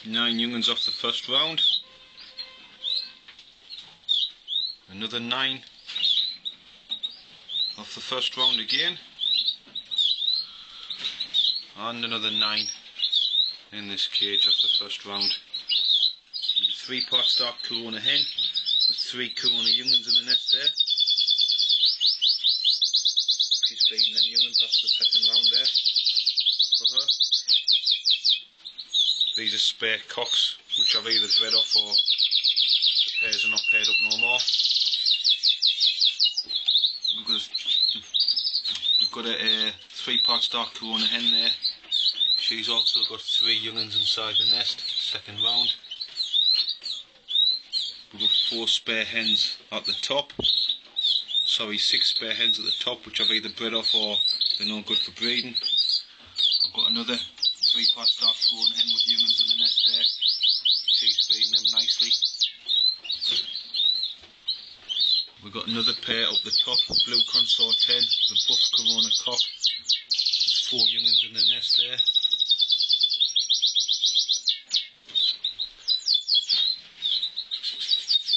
9 young'uns off the first round. Another 9 off the first round again. And another 9 in this cage off the first round. 3 parts dark Corona hen with 3 Corona young'uns in the nest there. She's feeding them young'uns after the second round there for her. These are spare cocks which I've either bred off or the pairs are not paired up no more. We've got a 3 parts dark Corona hen there. She's also got 3 young'uns inside the nest, second round. We've got 4 spare hens at the top. Sorry, 6 spare hens at the top, which I've either bred off or they're no good for breeding. I've got another 3 parts dark Corona hen with young'uns in the nest there. She's feeding them nicely. We've got another pair up the top, blue consort hen, the buff Corona cock. There's 4 young'uns in the nest there.